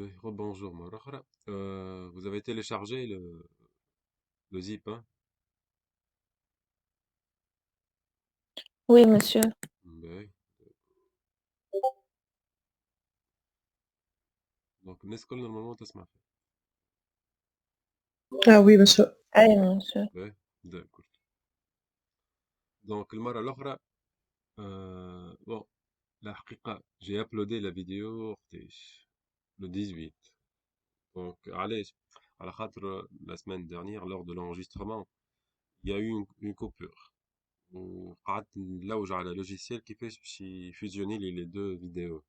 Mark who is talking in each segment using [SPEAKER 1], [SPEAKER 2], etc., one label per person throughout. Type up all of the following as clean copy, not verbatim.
[SPEAKER 1] Mais rebonjour, مرة vous avez téléchargé le zip, hein?
[SPEAKER 2] Oui, monsieur.
[SPEAKER 1] Ben, donc نسكن normalement تسمع فيه.
[SPEAKER 3] Ah oui, monsieur.
[SPEAKER 2] أي monsieur.
[SPEAKER 1] Ben, d'accord. Donc المرة الأخرى bon الحقيقة j'ai uploadé la vidéo وقتاش le 18. Donc علاش على خاطر la semaine dernière lors de l'enregistrement il y a eu une coupure وقعدت نلوج على logiciel كيفاش باش يفوزيوني لي les deux vidéos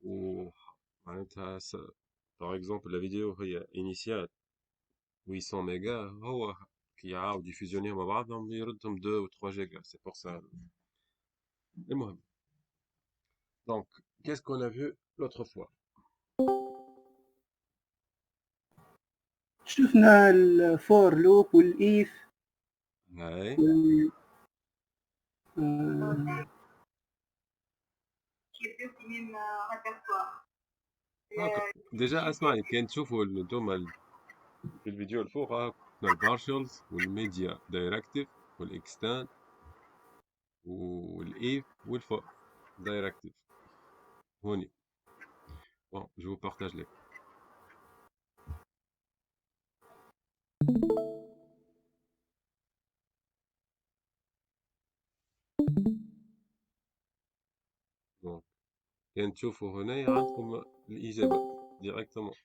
[SPEAKER 1] ومعناتها par exemple la vidéo هي initiale 800 mégas هو كي يعاود يفوزيونيهم مع بعضهم يردهم 2 ou 3 جيجا c'est pour ça المهم donc qu'est-ce qu'on a vu l'autre fois
[SPEAKER 3] شفنا الفور لوب والإيف
[SPEAKER 1] هاي
[SPEAKER 3] وال
[SPEAKER 1] هاكا ديجا اسمعني كان تشوفوا انتوما في الفيديو الفوق قلنا البارشلز والميديا دايركتيف والاكستان والايف والفور دايركتيف هوني bon je vous partage les donc كان تشوفوا هنا عندكم الإجابة directement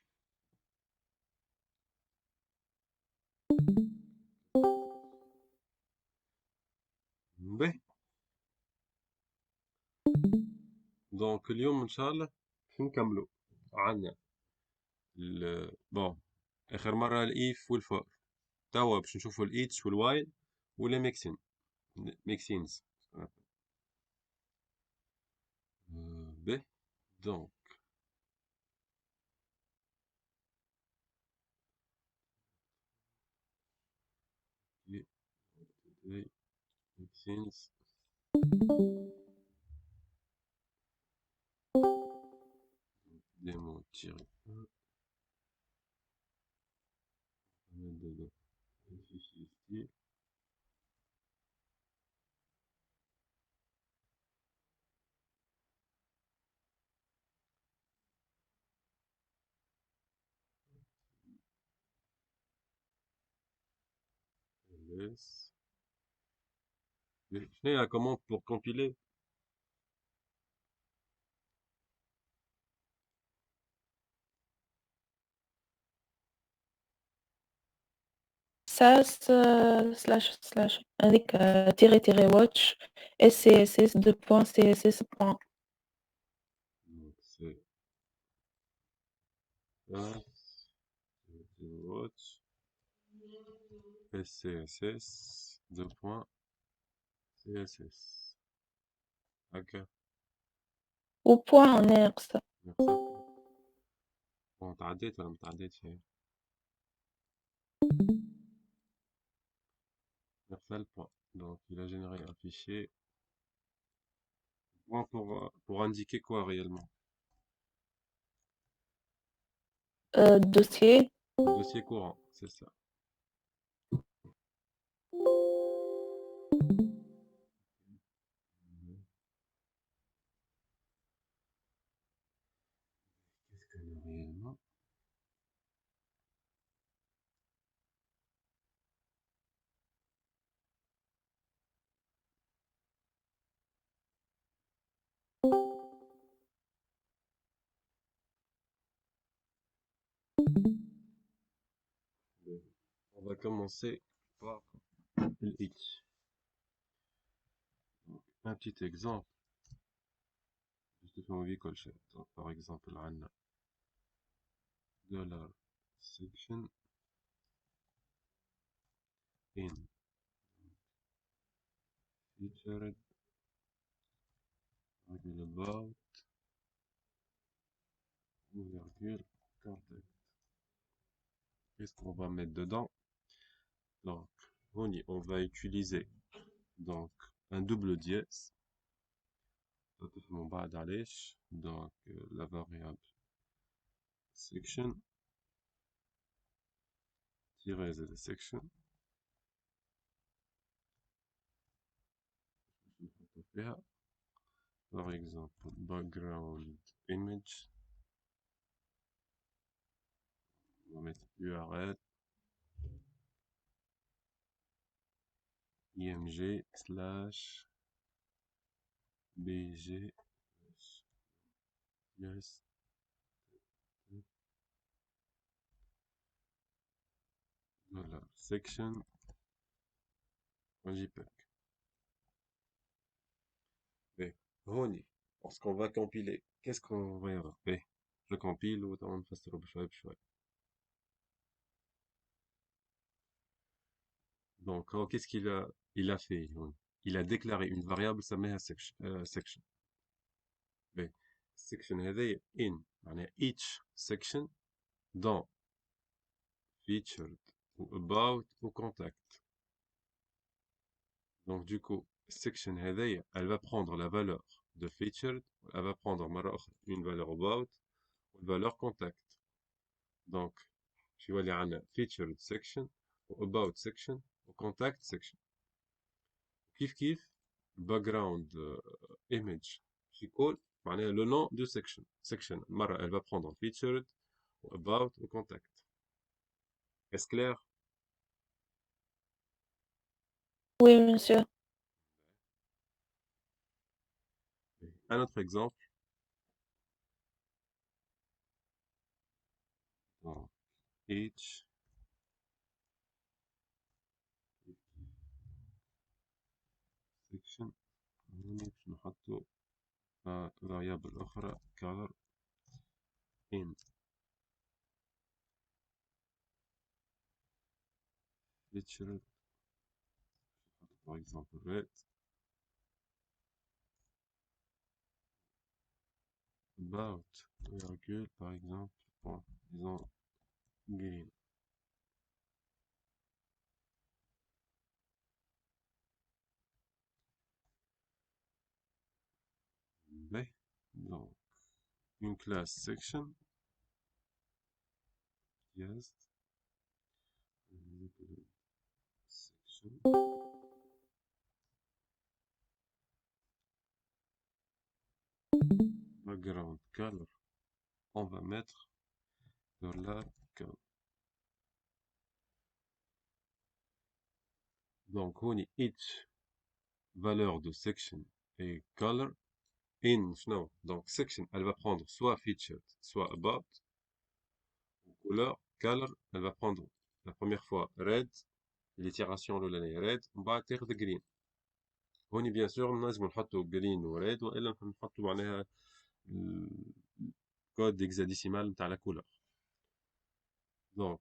[SPEAKER 1] به دونك اليوم إن شاء الله باش نكملوا عنا بون آخر مرة الإيف والفور توا باش نشوفوا الإيتش والوايل ولا ميكسينز به دونك ميكسينز démo tiré 1 on va mettre dedans le fichier style ls شنو هي la commande pour compiler
[SPEAKER 2] SAS slash avec tiret watch SCSS 2.css.
[SPEAKER 1] donc c'est ça watch scss 2.css هكا
[SPEAKER 2] Au point en ex.
[SPEAKER 1] نفس bon تعديت ولا ما تعديتش هي نفس البوان donc il a généré un fichier point pour indiquer quoi réellement
[SPEAKER 2] Dossier.
[SPEAKER 1] le dossier courant c'est ça qu'est-ce que le réellement on va commencer par le hitch donc, un petit exemple juste في envie كل donc, par exemple عندنا dollar section in featured virgule about virgule contact qu'est-ce qu'on va mettre dedans donc on va utiliser donc un double dièse donc la variable section z section فيها par exemple background image on va mettre URL img slash bg yes voilà section JPEG. Et هوني lorsqu'on va compiler qu'est-ce qu'on va y avoir je compile وتعالوا نفسروا بشوي بشوي. Donc qu'est-ce qu'il a fait هون؟ il a déclaré une variable سميها section. section هذه in معناها each section dans featured ou about ou contact. Donc du coup section هذه elle va prendre la valeur de featured, elle va prendre مرة أخرى une valeur about une valeur contact. Donc je vais aller عندنا featured section ou about section ou contact section. كيف background image يكون معناها le nom de section مرة elle va prendre featured ou about ou contact. Est-ce clair?
[SPEAKER 2] Oui, monsieur.
[SPEAKER 1] Un autre exemple. Donc, each section هوني باش نحطو variable أخرى color in featured par exemple red about virgule par exemple bon, disons green. Donc une classe section yes section background color on va mettre $color. Donc on y each valeur de section et color in non donc section elle va prendre soit featured soit about. Couleur color elle va prendre la première fois red l'itération الاولانيه red ومن بعد تاخذ green. هوني bien sûr لازم نحطوا green و red والا نحطوا معناها code hexadécimal نتاع la couleur. Donc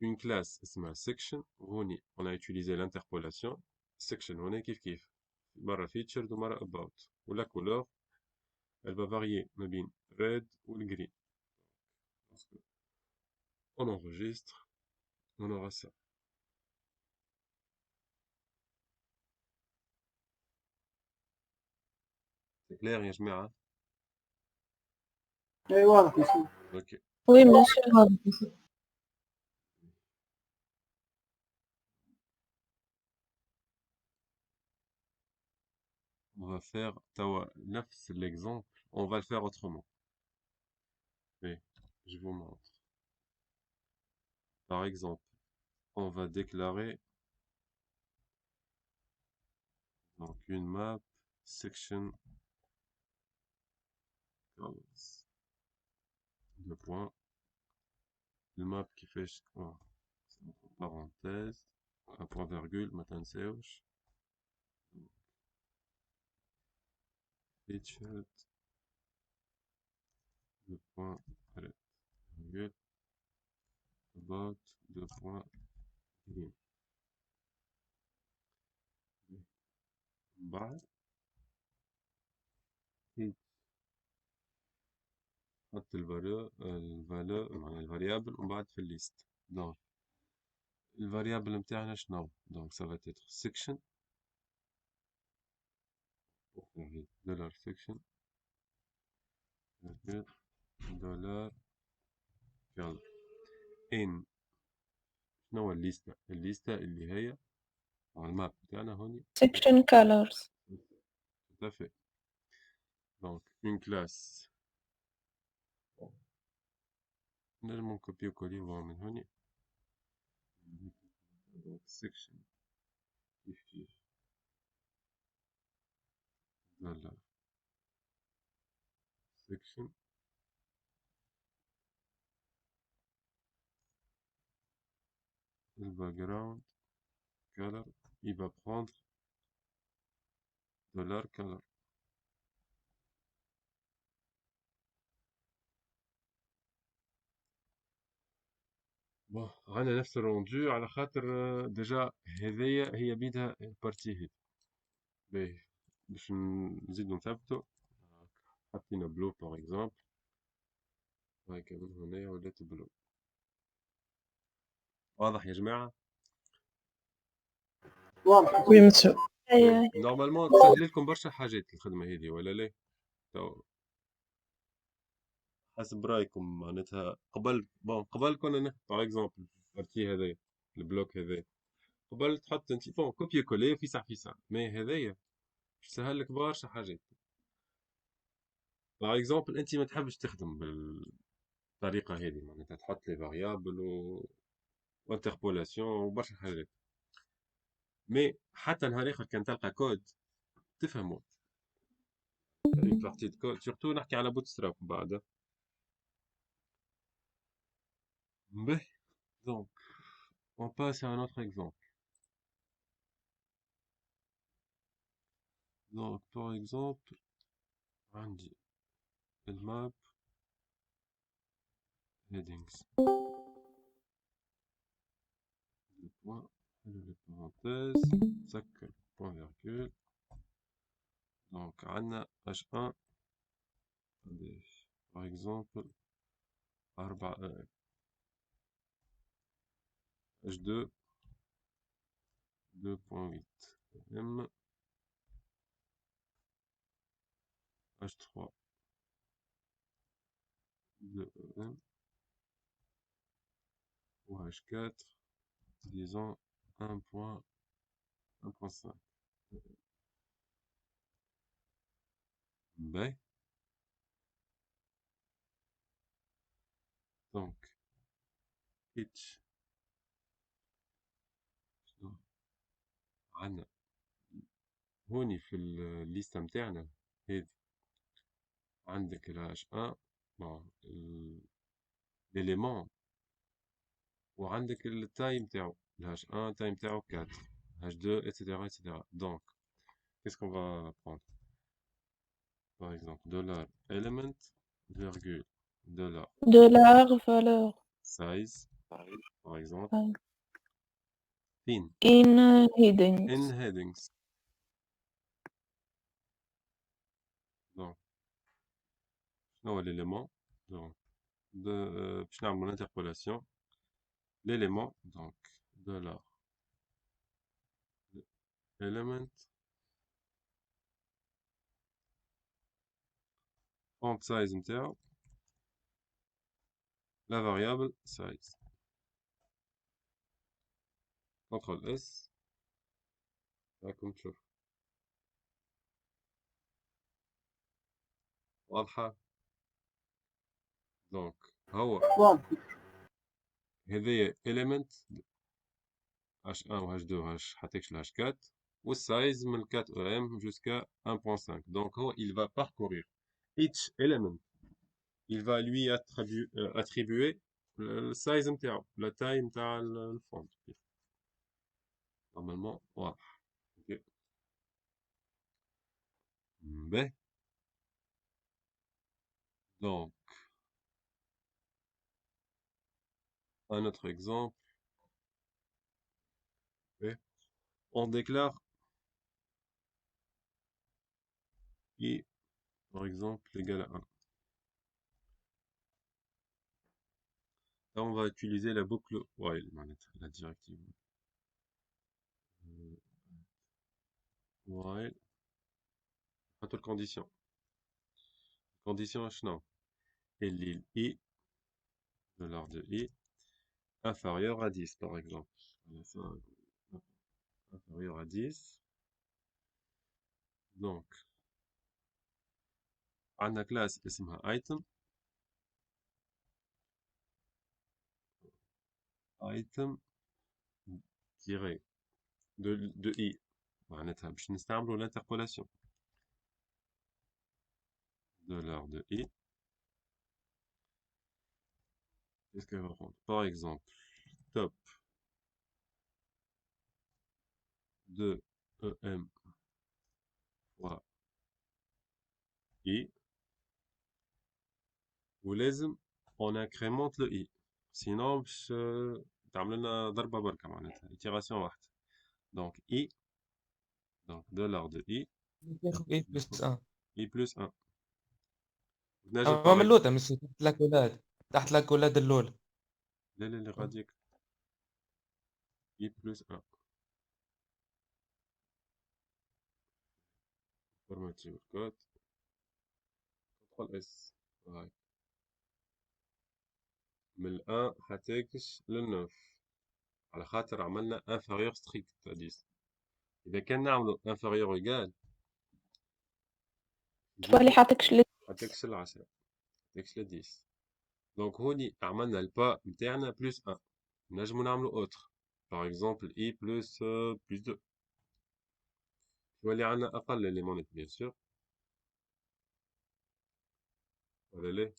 [SPEAKER 1] une classe اسمها section هوني on a utilisé l'interpolation section هوني كيف مرة featured ومرة about و la couleur elle va varier ما بين red و green. On enregistre on aura ça. C'est clair يا جماعة؟
[SPEAKER 3] اي واضح مسؤول.
[SPEAKER 1] Ok.
[SPEAKER 2] Oui, monsieur.
[SPEAKER 1] On va faire نفس l'exemple, on va le faire autrement. Mais je vous montre. Par exemple, on va déclarer donc une map section colors. Deux points. Le map qui fait entre parenthèses, un point virgule, ما تنساوش. Featured. Deux points, virgule. About, deux points, green. بعد نحط الفالور معناها الفاريابل ومن بعد في الليست. دونك الفاريابل نتاعنا شنو؟ دونك ça va être section $section $$ يلا ان شنو هو الليستة اللي هي على الماب بتاعنا هوني
[SPEAKER 2] section colors.
[SPEAKER 1] tout à fait. Donc une classe نجم نكوبي وكولي من هوني donc section كيف كيف لا section le background color il va prendre $color. بون عندنا نفس الروندو على خاطر ديجا هذيا هي بيدها البارتي هذي باهي باش نزيدو نثبتو حطينا بلو باغ اكزومبل هاكا من هنايا ولات بلو واضح يا جماعة
[SPEAKER 3] واضح.
[SPEAKER 4] وي مسيو.
[SPEAKER 2] أي
[SPEAKER 1] نورمالمون تسهل لكم برشا حاجات الخدمة هذه ولا لا تو حسب رايكم معناتها قبل كنا نحط باغ اكزومبل البارتي هذايا البلوك هذايا قبل تحط انت بون كوبي كولي فيسع مي هذايا باش تسهل لك برشا حاجات باغ اكزومبل انت ما تحبش تخدم بالطريقه هذه معناتها تحط لي فاريابل وانتربولاسيون وبرشا حاجات مي حتى نهار اخر كان تلقى كود تفهمه une partie de code surtout نحكي على bootstrap بعد به donc on passe à un autre exemple donc par exemple عندي الماب headings deux points les parenthèses سكر point virgule donc عندنا h1 par exemple 4 h2 2.8 m h3 2 em ou h4 disons 1.5 b donc each عندنا هوني في الليستة متاعنا هذي عندك ال H1 bon l'élément وعندك التايم نتاعو ال H1 التايم نتاعو 4 H2 etc. donc qu'est-ce qu'on va prendre par exemple $element virgule
[SPEAKER 2] $valeur
[SPEAKER 1] size par exemple
[SPEAKER 2] Ouais.
[SPEAKER 1] in
[SPEAKER 2] in headings.
[SPEAKER 1] headings donc شنو هو l'élément donc باش نعملو l'interpolation l'élément donc $element font size نتاعو la variable size CTRL S راكم تشوفوا واضحة دونك هو
[SPEAKER 3] واضح.
[SPEAKER 1] هذايا element H1 و H2 و H حتىكش ل H4 والسايز من 4 em jusqu'à 1.5 donc هو il va parcourir each element il va lui attribuer le size نتاعو la taille نتاع الفونت normalement واضح ok باهي donc un autre exemple on déclare i par exemple égal à 1. Là, on va utiliser la boucle while, la directive while, حط الكونديسيون شنو اللي i $$ de i inférieur à 10 par exemple. Inférieur à 10. Donc, عندنا classe اسمها item tiré de i. معناتها باش نستعملوا l'interpolation. $. De i. Qu'est-ce qu'elle va prendre? Par exemple, top de em fois i. ولازم on incrémente le i. Sinon باش تعمل لنا ضربة بركة معناتها itération واحدة. Donc i. Donc $. De i.
[SPEAKER 4] ياخذ اي بلس 1
[SPEAKER 1] i plus 1. نجم
[SPEAKER 4] اما من
[SPEAKER 1] par
[SPEAKER 4] اللوطة مش تحت لاكولاد، تحت لاكولاد الأولى.
[SPEAKER 1] لا غاديك i plus 1. formater الكود. CTRL S. هاي من 1 حتاكش لل 9 على خاطر عملنا inférieur strict à 10. إذا كان نعملو inférieur égal
[SPEAKER 2] تولي حاطكش
[SPEAKER 1] حتاكش ل10 حتاكش ل10. دونك هوني عملنا البا نتاعنا بلس 1. نجمو نعملو اوتر باغ اكزومبل اي بلس 2 يولي عندنا اقل ليمونيت بيان سور ولا لا.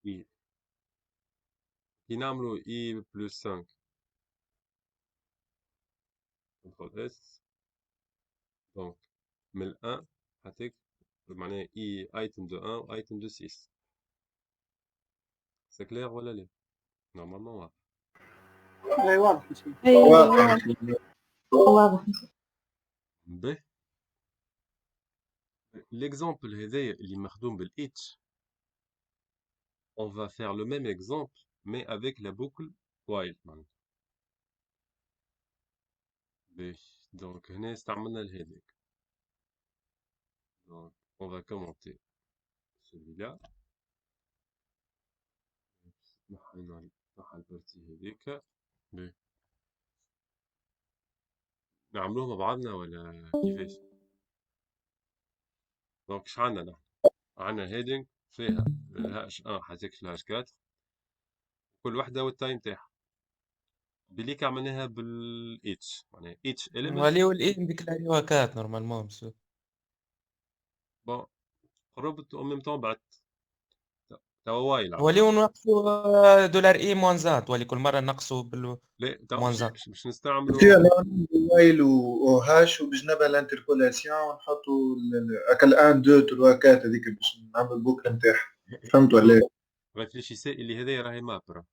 [SPEAKER 1] اي كي نعملو اي بلس 5 كنترول اس. دونك من 1 حتاك معناها اي ايتم دو 1 و ايتم دو 6. سي كلير ولا لا؟ نورمالمون واضح.
[SPEAKER 3] اي واضح يا سيدي.
[SPEAKER 2] أيوة.
[SPEAKER 5] واضح.
[SPEAKER 1] باهي l'exemple هذايا اللي مخدوم بالإتش on va faire le même exemple mais avec la boucle while معناتها. باهي دونك هنا استعملنا الهذاك. Donc on va commenter celui-là. نحي البارتي هذيك. باهي نعملوه مع بعضنا ولا كيفاش؟ دونك اش عندنا نحن؟ عندنا heading فيها الهاش 1 حتاكش الهاش 4 كل وحدة والتايم تاعها. بليك عملناها بالإتش معناها each element.
[SPEAKER 4] ولي والاي نديكلاريوها كات نورمالمون مسيو.
[SPEAKER 1] بون قربت او ميم طون بعد توا وايل
[SPEAKER 4] ولي ونقصوا دولار اي موان زاد، ولي كل مرة نقصوا
[SPEAKER 1] لا توا
[SPEAKER 4] موان زاد.
[SPEAKER 1] باش نستعملوا
[SPEAKER 6] وايل وهاش وبجنبها الانتربولاسيون ونحطوا اكل 1 2 3 4 هذيك باش نعمل البوكل نتاعها. فهمت ولا؟
[SPEAKER 1] ريفليشيسي اللي هذايا راهي ماب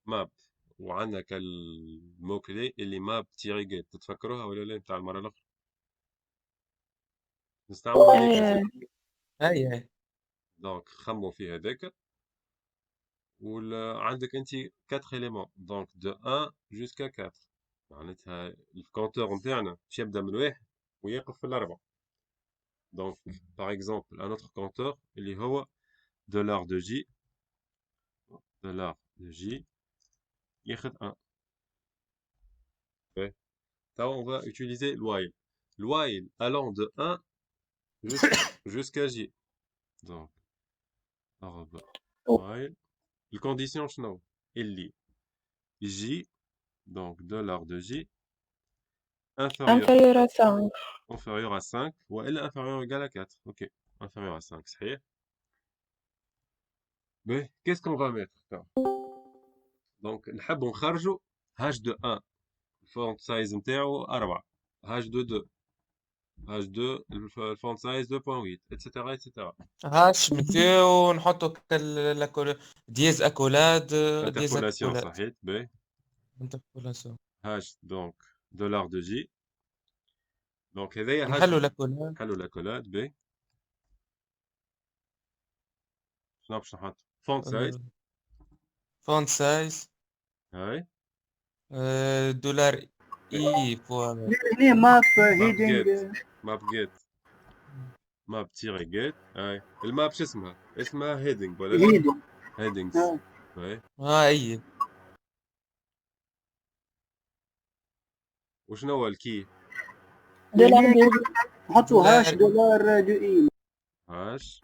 [SPEAKER 1] ماب وعندنا كالمو كلي اللي ماب تيري جيت تتفكروها ولا لا نتاع المرة الأخرى؟ نستعملوا هذيك.
[SPEAKER 4] اي
[SPEAKER 1] دونك خمو في هذاك وعندك انت 4 éléments دونك دو 1 جوسكا 4 معناتها الكونتور نتاعنا باش يبدا من 1 ويقف في الأربعة. دونك باغ اكزومبل ان اوتر كونتور اللي هو $. de j $. de j ياخذ 1. توا on va utiliser الوايل. الوايل allant de 1 jusqu'à j. Donc while الكونديسيون شنو اللي j donc $. de j
[SPEAKER 2] inférieur à 5.
[SPEAKER 1] inférieur à 5 والا inférieur ou égal à 4. ok inférieur à 5 صحيح. mais qu'est-ce qu'on va mettre donc نحب نخرجوا h de 1 الفونت سايز نتاعو 4 h de 2 h 2 الفونت سايز 2.8 اتسيتيرا اتسيتيرا.
[SPEAKER 4] هاش مسيو ونحطوا ديز اكولاد ديز
[SPEAKER 1] انتربولاسيون
[SPEAKER 4] اكولاد
[SPEAKER 1] صحيح. باهي
[SPEAKER 4] انتربولاسيون
[SPEAKER 1] h donc $. de j donc هذايا h
[SPEAKER 4] نحلوا لاكولاد.
[SPEAKER 1] نحلوا لاكولاد. باهي شنو باش نحط فونت سايز
[SPEAKER 4] فونت سايز
[SPEAKER 1] هاي
[SPEAKER 4] دولار اي فوالا
[SPEAKER 3] هنا ماب هيدنج
[SPEAKER 1] ماب جيت ماب تيري جيت اي الماب شو اسمها هيدنج ولا لا
[SPEAKER 3] هيدو
[SPEAKER 1] هيدنجز
[SPEAKER 3] آه.
[SPEAKER 1] اي
[SPEAKER 4] اي
[SPEAKER 1] وشنو هو الكي
[SPEAKER 2] دولار
[SPEAKER 3] يعني
[SPEAKER 2] دي
[SPEAKER 3] نحطوا هاش
[SPEAKER 4] دولار
[SPEAKER 3] دولار دو اي
[SPEAKER 1] هاش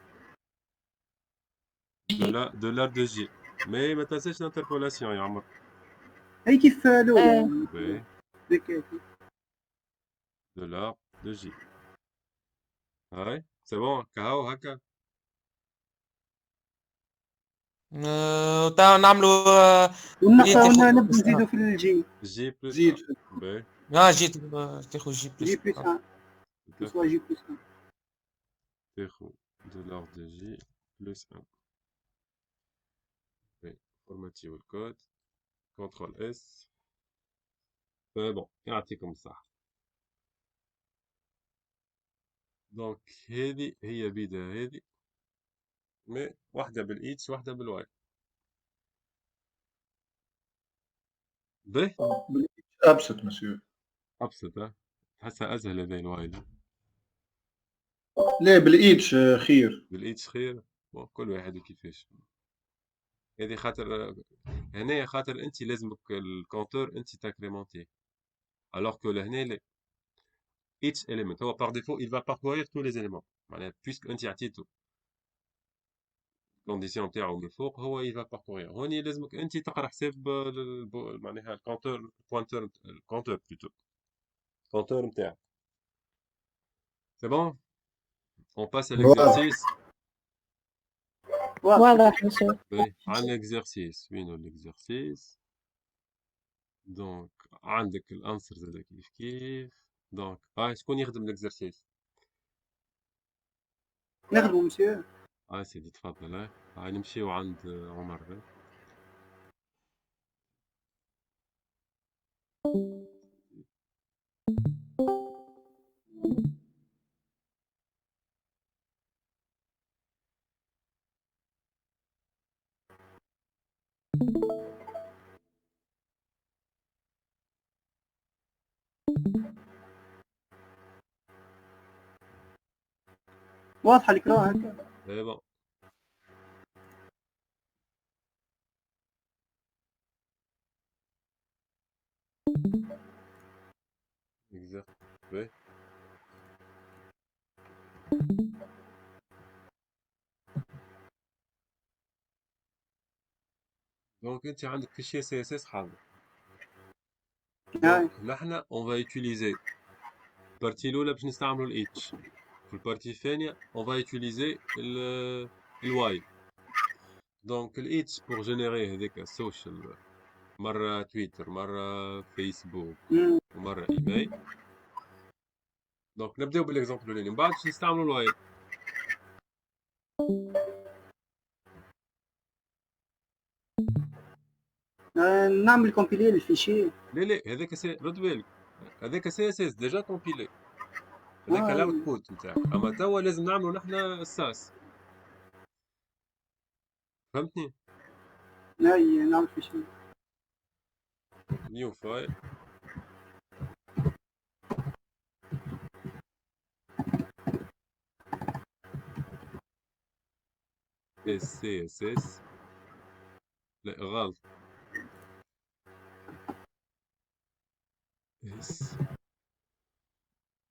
[SPEAKER 2] جي.
[SPEAKER 1] دولار دو جي مي ما تنساش الانتربولاسيون يا عمر
[SPEAKER 3] هي كيف الاولى
[SPEAKER 1] بي
[SPEAKER 3] هيك
[SPEAKER 1] دولار دو جي هاي سي بون كهو هكا
[SPEAKER 4] تعال نعملوا
[SPEAKER 3] ونبدو نزيدوا في الجي
[SPEAKER 1] جي بلس
[SPEAKER 6] زيد
[SPEAKER 1] بي
[SPEAKER 4] جيت تاخذ جي
[SPEAKER 3] جي
[SPEAKER 4] بلس
[SPEAKER 3] بلس 1 سوا جي بلس 1
[SPEAKER 1] تاخو دولار دو جي بلس 1 بي فورماتيو الكود كنترول اس سي بون يعطيكم الصحة دونك هذه هي بيدا هذه مي واحدة بالإيتش واحدة بالواي به
[SPEAKER 6] ابسط مسيو.
[SPEAKER 1] أبسط ها تحسها أسهل هذي الواي دي.
[SPEAKER 6] لا بالايدش خير.
[SPEAKER 1] بالإيتش خير بون كل واحد كيفاش هذه خاطر هنايا خاطر أنت لازمك الكونتور أنت تاكريمونتيه alors que لهنا لا each element هو par défaut il va parcourir tous les éléments معناها puisque أنت عطيته الكونديسيون نتاعو من فوق هو il va parcourir هوني لازمك أنت تقرا حساب معناها الكونتور الكونتور بلوتو الكونتور نتاعك c'est bon on passe à l'exercice
[SPEAKER 2] واضح مسيو.
[SPEAKER 1] oui عن l'exercice وينو l'exercice دونك عندك الانسر زاد كيف كيف دونك هاي شكون يخدم l'exercice
[SPEAKER 3] نخدموا مسيو
[SPEAKER 1] هاي سيدي تفضل هاي نمشيو عند عمر هاي.
[SPEAKER 3] واضحه القراءه هكا
[SPEAKER 1] c'est bon exercice oui دونك انت عندك فيشير سي اس اس حاضر
[SPEAKER 3] هاي
[SPEAKER 1] دونك نحنا اون فا يوتيليزي البارتي الاولى باش نستعملوا الاتش في البارتي الثانيه اون فا يوتيليزي الواي دونك الاتش بور جينيري هذاك السوشيال مره تويتر مره فيسبوك ومره ايميل دونك نبداو بالاكزومبل الاولاني من بعد باش نستعملوا الواي
[SPEAKER 3] نعمل كومبيلي للفيشي
[SPEAKER 1] لا لا هذاك رد بالك هذاك سي اس اس ديجا كومبيلي هذاك الاوتبوت نتاعك اما توا لازم نعملوا نحنا الساس فهمتني
[SPEAKER 3] هاي نعمل فيشي
[SPEAKER 1] نيو فايل اس سي اس اس لا غلط اس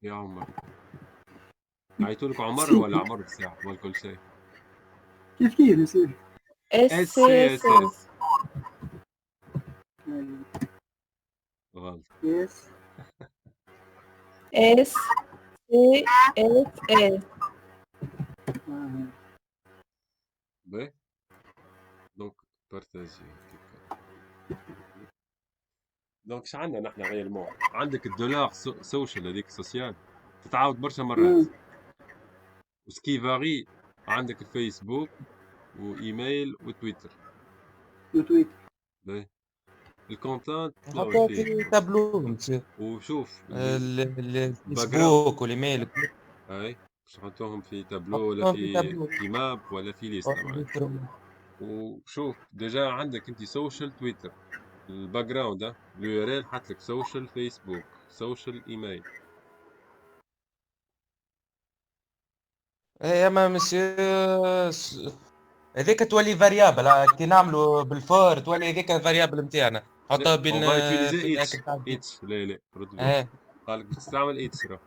[SPEAKER 1] يا عمر عيطولك عمر ولا عمر بساعة ولا كل شيء
[SPEAKER 3] كيف نسيت
[SPEAKER 1] اس
[SPEAKER 2] اس
[SPEAKER 1] سي
[SPEAKER 2] اس
[SPEAKER 1] اس اس غلط
[SPEAKER 3] يس
[SPEAKER 2] اس سي اس اس
[SPEAKER 1] باهي دونك بارتاجي دونك اش عندنا نحن غير عندك الدولار سوشيال هذيك سوسيال تتعاود برشا مرات وسكي فاري عندك الفيسبوك وايميل وتويتر
[SPEAKER 3] وتويت
[SPEAKER 1] باهي الكونتنت
[SPEAKER 4] نحطها في تابلو مسيو
[SPEAKER 1] وشوف
[SPEAKER 4] الفيسبوك والايميل
[SPEAKER 1] هاي باش نحطوهم في تابلو ولا
[SPEAKER 4] نحطوهم في
[SPEAKER 1] في
[SPEAKER 4] تابلو.
[SPEAKER 1] في ماب ولا في ليست وشوف ديجا عندك انت سوشيال تويتر الباك جراوند اليو ار ال حط لك سوشيال فيسبوك سوشيال ايميل
[SPEAKER 4] اي اما مسيو هذيك تولي فاريابل كي نعملوا بالفور تولي هذيك الفاريابل نتاعنا
[SPEAKER 1] لا
[SPEAKER 4] حطها بين
[SPEAKER 1] on va utiliser
[SPEAKER 4] الفيدباك
[SPEAKER 1] each
[SPEAKER 4] نتاع الفيديو.
[SPEAKER 1] each لا رد جواب
[SPEAKER 4] ايه
[SPEAKER 1] قالك باش تستعمل each راه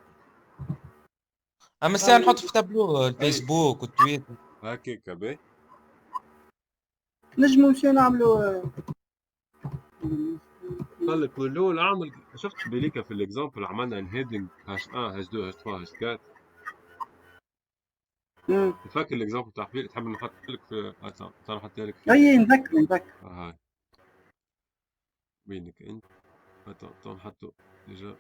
[SPEAKER 4] اما الساعه نحط في تابلو
[SPEAKER 1] اي
[SPEAKER 4] الفيسبوك والتويتر.
[SPEAKER 1] هكاك باهي
[SPEAKER 3] نجمو نمشيو نعملو
[SPEAKER 1] قال لك من الاول اعمل شفت بليكا في الاكزامبل عملنا الهيدنج هاش 1 هاش 2 هاش 3 هاش 4 فاكر الاكزامبل تاع قبيل تحب نحط لك في ترى نحطها لك في
[SPEAKER 3] اي نذكر
[SPEAKER 1] هاي وينك انت تو نحطو ديجا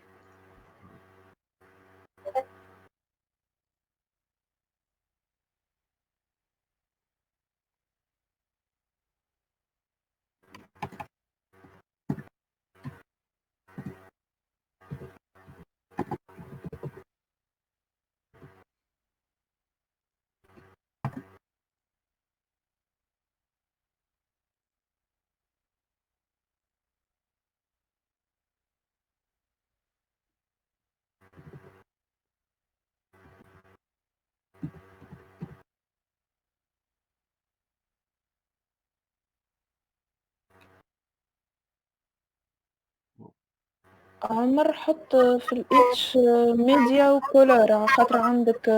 [SPEAKER 2] عمر حط في الاتش ميديا وكولور على خاطر عندك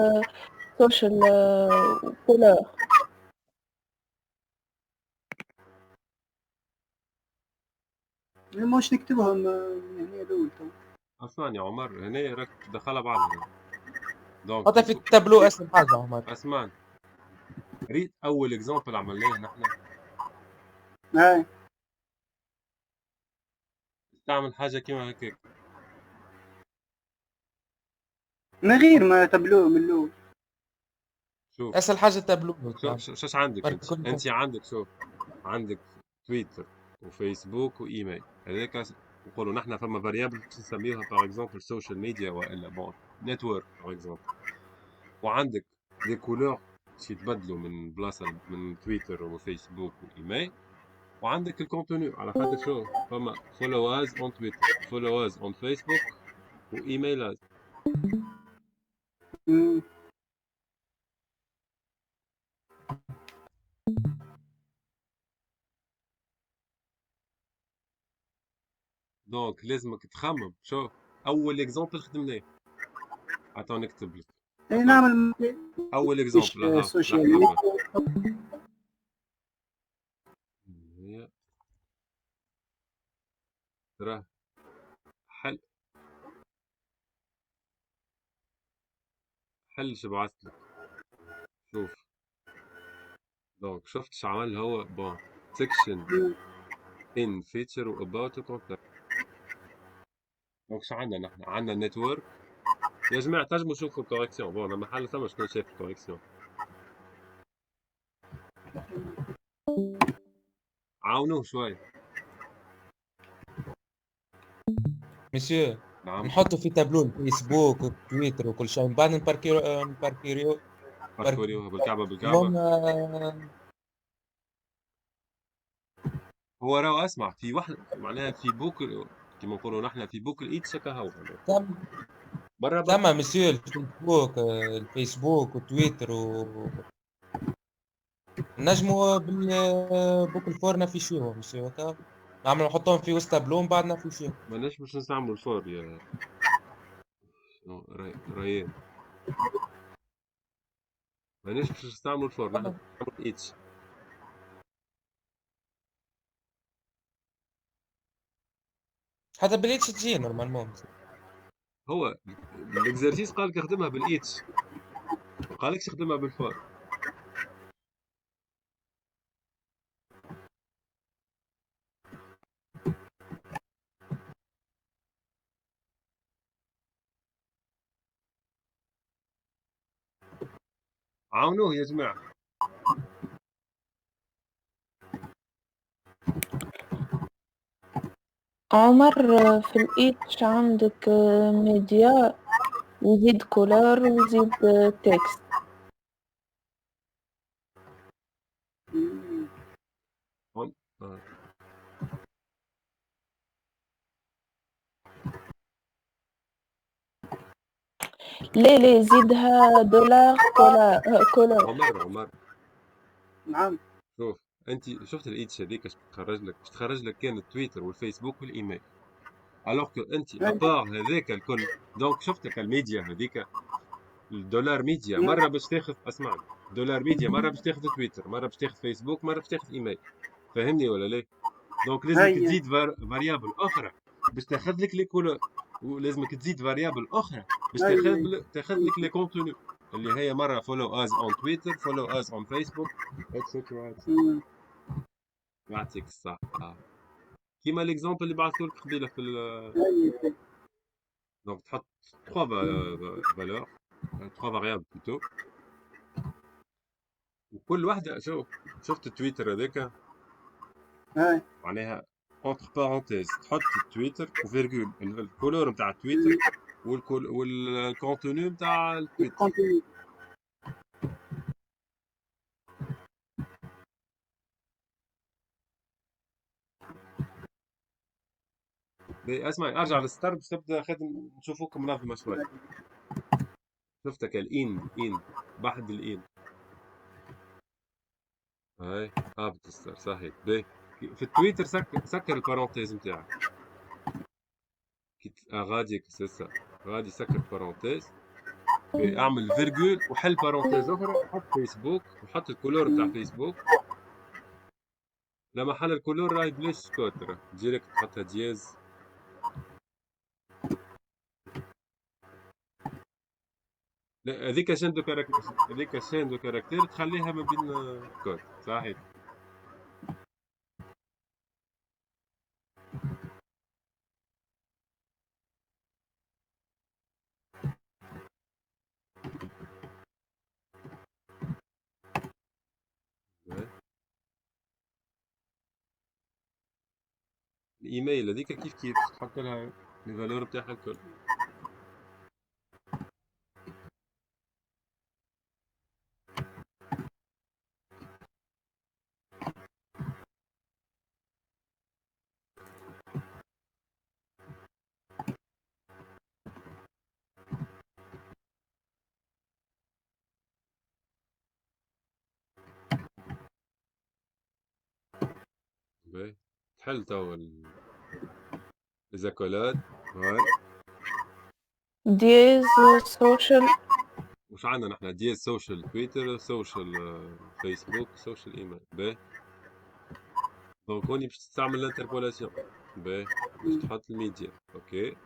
[SPEAKER 2] سوشيال كولور.
[SPEAKER 3] ماش نكتبهم هنا الاول تو
[SPEAKER 1] اسمعني يا عمر هنا راك دخلها بعضها دونك
[SPEAKER 4] حطها في التابلو اسهل حاجه عمر.
[SPEAKER 1] اسمعني ريت اول اكزامبل عملناه نحن
[SPEAKER 3] هاي
[SPEAKER 1] استعمل حاجه كيما هكاك
[SPEAKER 3] من غير ما تبلوه من الاول
[SPEAKER 1] شوف
[SPEAKER 4] اسهل حاجه التابلو.
[SPEAKER 1] شوش عندك
[SPEAKER 4] فرق
[SPEAKER 1] انت
[SPEAKER 4] كل
[SPEAKER 1] عندك شوف عندك تويتر وفيسبوك وايميل هذاك نقولوا نحن فما فاريابل نسميوها باغ اكزومبل سوشيال ميديا والا بون نتورك باغ اكزومبل وعندك دي كولور يتبدلوا من بلاصه من تويتر وفيسبوك وايميل وعندك الكونتوني على خاطر شو فما فولوواز اون تويتر فولوواز اون فيسبوك وايميلات دونك لازمك تخمم شو اول اكزامبل خدمناه عطا نكتب لك
[SPEAKER 3] اي نعمل
[SPEAKER 1] اول
[SPEAKER 3] مش
[SPEAKER 1] اكزامبل اها
[SPEAKER 3] سوشيال
[SPEAKER 1] لحظه
[SPEAKER 3] ميديا
[SPEAKER 1] هي ترى حل شو بعثت لك شوف دونك شفت شو عمل هو بون سيكشن ان فيتشر واباوت وكونتاكت دونك شو عندنا نحن عندنا نتورك يا جماعه تنجموا تشوفوا الكوريكسيون بون لما حل ثم شكون شاف الكوريكسيون عاونوه شوي
[SPEAKER 4] مسيو
[SPEAKER 1] نعم
[SPEAKER 4] نحطه في تابلو الفيسبوك والتويتر وكل شيء من بعد نباركيريو
[SPEAKER 1] باركوريوها بالكعبه بالكعبه
[SPEAKER 4] المهم
[SPEAKER 1] هو راهو اسمع في واحد معناها في بوك كيما نقولوا نحن في بوك الايد شكا هو
[SPEAKER 4] ثم
[SPEAKER 1] برا
[SPEAKER 4] ثم مسيو الفيسبوك والتويتر نجموا بالبوك الفور نافيشيهم مسيو هكا نعملوا نحطهم في وسط تابلو من بعد نافيشيهم.
[SPEAKER 1] ماناش باش نستعملوا الفور يا ريان ماناش باش نستعملوا الفور نحن نستعملوا الايتش
[SPEAKER 4] حتى بالإتش تجي نورمالمون.
[SPEAKER 1] هو الاكزرسيس قال لك اخدمها بالايتش ما قالكش اخدمها بالفور عاونوه يا جماعه
[SPEAKER 2] عمر في الاتش عندك ميديا وزيد كولور وزيد تكست.
[SPEAKER 1] آه.
[SPEAKER 2] ليه زيدها دولار كولر.
[SPEAKER 1] عمر
[SPEAKER 3] نعم.
[SPEAKER 1] شوف، انت شفت الايدج هذيك باش تخرج لك كان التويتر والفيسبوك والايميل. الوغ كو انت
[SPEAKER 3] أي.
[SPEAKER 1] ابار هذاك الكل، دونك شفت لك الميديا هذيك، الدولار ميديا
[SPEAKER 3] مم.
[SPEAKER 1] مره باش تاخذ، اسمعني، دولار ميديا مره باش تاخذ تويتر، مره باش تاخذ فيسبوك، مره باش تاخذ ايميل. فاهمني ولا لا؟ دونك لازمك
[SPEAKER 3] هي.
[SPEAKER 1] تزيد فاريابل اخرى باش تاخذ لك لي كولور، ولازمك تزيد فاريابل اخرى باش
[SPEAKER 3] هي.
[SPEAKER 1] تاخذ لك لي كونتوني، اللي هي مره فولو از اون تويتر، فولو از اون فيسبوك، اتسيتيرا.
[SPEAKER 3] مم.
[SPEAKER 1] يعطيك الصحة. كيما ليكزومبل اللي بعثته لك قبيله في
[SPEAKER 3] هي.
[SPEAKER 1] دونك تحط 3 فالور، 3 فاريابل بلوتو، وكل واحدة شفت التويتر هذاك
[SPEAKER 3] هي.
[SPEAKER 1] معناها اونتر بارونتيز تحط التويتر وفيرجول الكولور نتاع التويتر والكونتوني نتاع التويتر.
[SPEAKER 3] الكونتينيو.
[SPEAKER 1] اسمعي، ارجع للستار باش تبدا خدم نشوفوك منظمة شوي. شفتك الان بحد الان. هاي هابط الستار صحيح. باهي في التويتر سكر البارونتيز نتاعك. غادي سيسا، غادي سكر بارونتيز، اعمل فيرجول وحل بارونتيز اخرى، وحط فيسبوك وحط الكولور بتاع فيسبوك. لما حل الكولور راهي بلاش سكوت، راه ديريكت تحطها دياز. لا هذيك شين دو كاركتير، هذيك شين دو كاركتير تخليها ما بين كود صحيح. الايميل هذيك كيف كيف تحط لها الفالور بتاعها الكل. باهي تحل توا الزاكولات. هاي
[SPEAKER 2] ديز سوشيال.
[SPEAKER 1] وش عندنا نحن؟ ديال سوشيال تويتر، سوشيال فيسبوك، سوشيال ايميل. باهي دونك هوني باش تستعمل الانتربولاسيون. باهي باش تحط الميديا. اوكي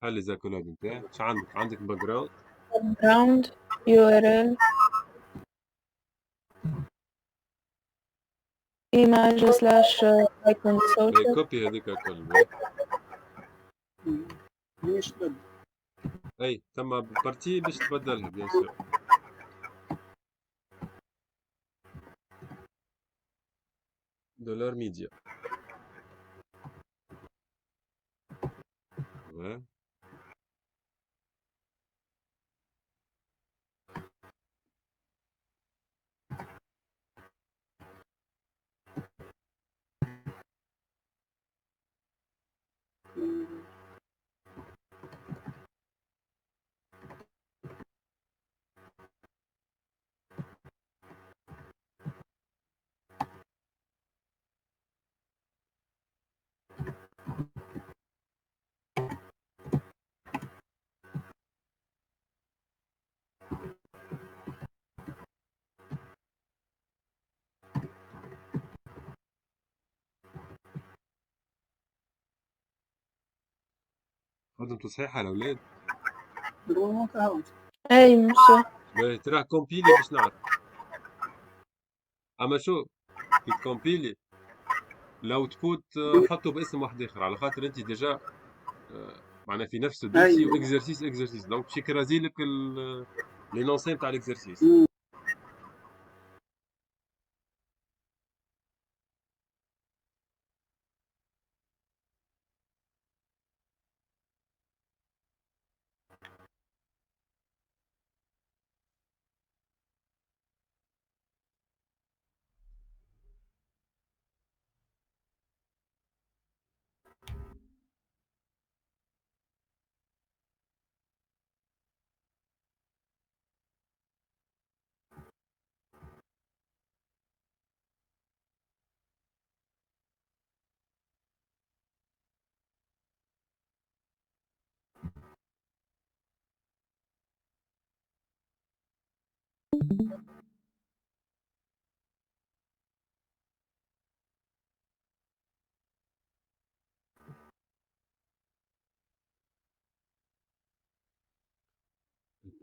[SPEAKER 1] حل لي زاكولاد نتاعك. اش عندك باك جراوند.
[SPEAKER 2] باكجراوند URL image slash icon
[SPEAKER 1] باهي
[SPEAKER 2] social.
[SPEAKER 1] كوبي هذيك الكل. باهي
[SPEAKER 3] ليش بد؟
[SPEAKER 1] اي تم بارتي باش تبدلها بيان سور. دولار ميديا. باهي خدمته صحيحة الأولاد.
[SPEAKER 3] بالرومون كهو.
[SPEAKER 2] أي مسا.
[SPEAKER 1] باهي تراه كومبيلي باش نعرف. أما شوف كي تكومبيلي لو تفوت حطه باسم واحد آخر، على خاطر أنت ديجا معناها في نفس الدوسي
[SPEAKER 3] هي.
[SPEAKER 1] واكزرسيس دونك باش يكرازي لك لينونسي نتاع الاكزرسيس.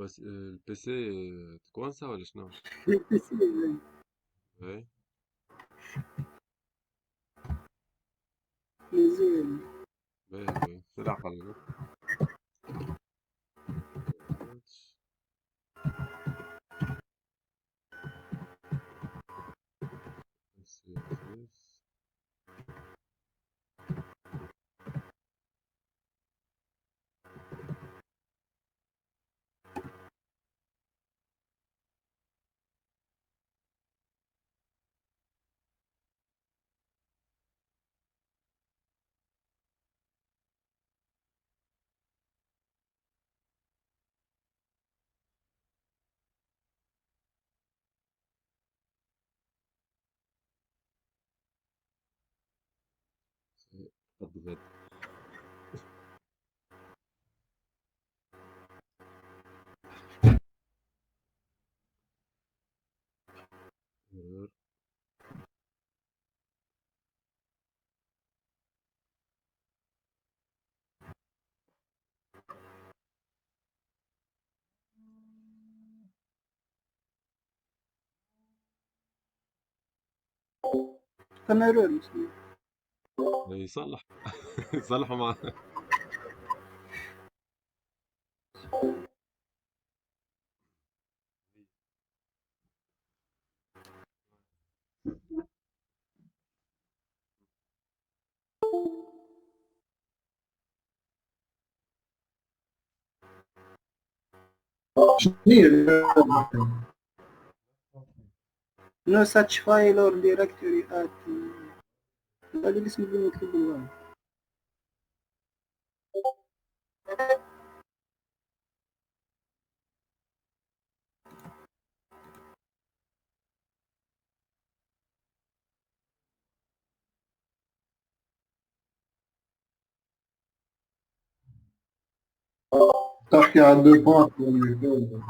[SPEAKER 1] بس البي سي تكونسا ولا شنو؟
[SPEAKER 3] البي سي
[SPEAKER 1] اي
[SPEAKER 3] مزيان.
[SPEAKER 1] باهي باهي في العقل. قد بد
[SPEAKER 3] كاميرون
[SPEAKER 1] يصلح يصلحوا مع
[SPEAKER 6] شنو هي
[SPEAKER 3] no such file or directory at هذا الاسم اللي مكتوب بالله.
[SPEAKER 6] تحكي عن دو بوانت ولا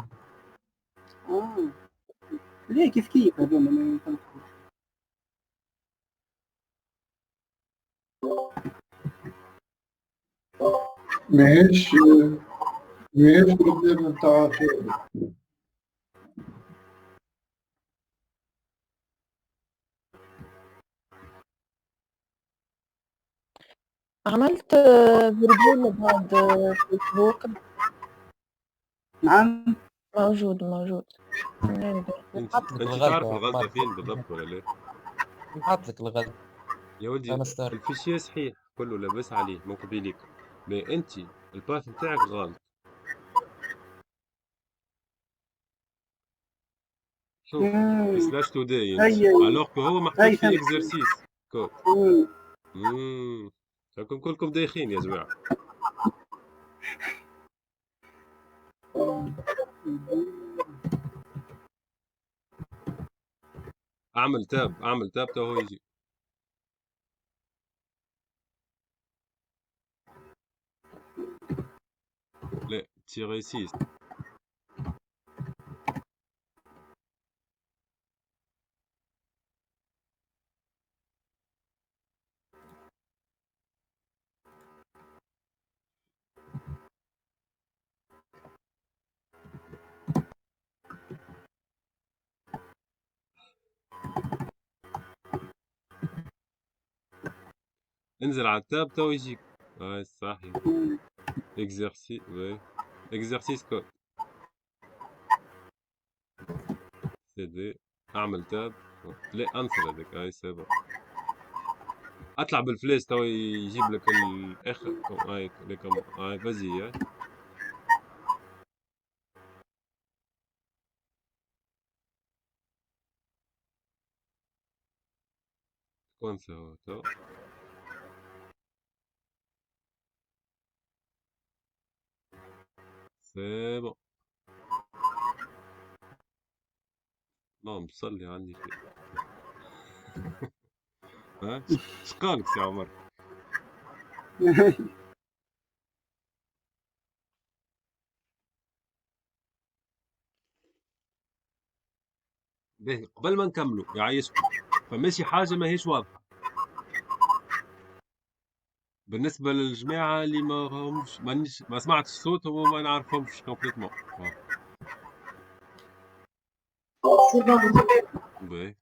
[SPEAKER 3] ليه كيف هذول ما ينفعوش.
[SPEAKER 6] ماهيش بروبليم نتاع
[SPEAKER 2] عملت فيديو بعد فيسبوك.
[SPEAKER 3] نعم
[SPEAKER 2] موجود.
[SPEAKER 1] انت
[SPEAKER 4] نحط لك
[SPEAKER 1] انت
[SPEAKER 4] الغلطة
[SPEAKER 1] تعرف
[SPEAKER 4] يا
[SPEAKER 1] الغلطة
[SPEAKER 4] عمر.
[SPEAKER 1] فين بالضبط ولا لا؟
[SPEAKER 4] نحط لك الغلطة.
[SPEAKER 1] يا ولدي
[SPEAKER 4] أنا ستار.
[SPEAKER 1] الفيشيه صحيح كله لاباس عليه من قبيليك، مي انت الباث نتاعك غلط. شوف سلاش توداي انت
[SPEAKER 3] اي
[SPEAKER 1] الوغ كو هو محطوط
[SPEAKER 3] اي
[SPEAKER 1] في
[SPEAKER 3] فهمت.
[SPEAKER 1] اكزرسيس كود.
[SPEAKER 3] مم.
[SPEAKER 1] راكم كلكم دايخين يا جماعة. اعمل تاب تو هو يجي. لا تيغي 6. انزل على التاب تو يجيك. هاي صحيح. اكزرسيس وي اكزرسيس كود سي دي. اعمل تاب. لا انصر هذاك هاي سيبا. اطلع بالفلاش تو يجيب لك الاخر هاي لكم هاي فازي. كون سوا تو سي بون. اللهم صلي عندي خير. ها شقالك سي عمر؟ باهي قبل ما نكملوا يعيشكم فماشي حاجة ماهيش واضحة بالنسبة للجماعة اللي ما همش ما سمعتش صوتهم وما نعرفهمش كومبليتمون. باهي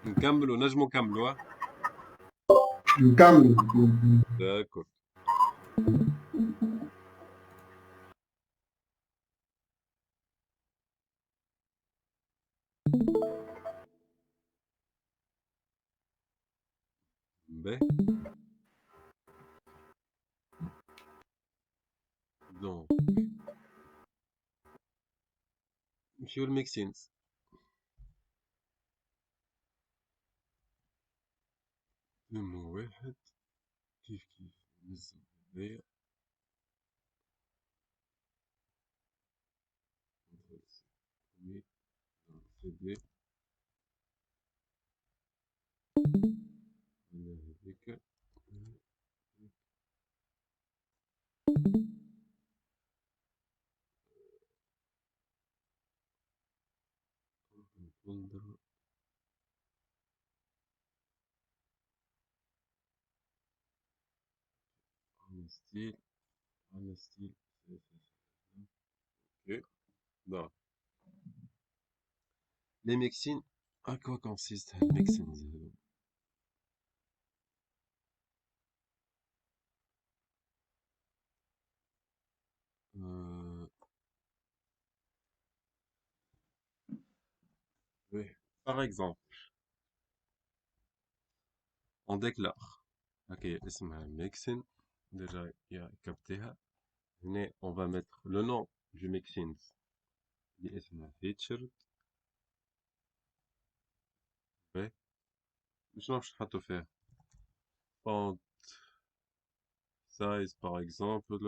[SPEAKER 1] نكملوا نجموا نكملوا
[SPEAKER 6] نكمل.
[SPEAKER 1] داكور باهي دونك نمشيو للميكسينز نمو واحد كيف ننزل هذايا CD هذيك الفولدر على ستيل اوكي دونك les mixins à quoi consiste هاد الميكسينز هادو oui. Par exemple on déclare ok اسمها mixin déjà يا كابتيها هنا on va mettre le nom du mixin اللي اسمها featured oui. شنو باش نحطو فيه font size par exemple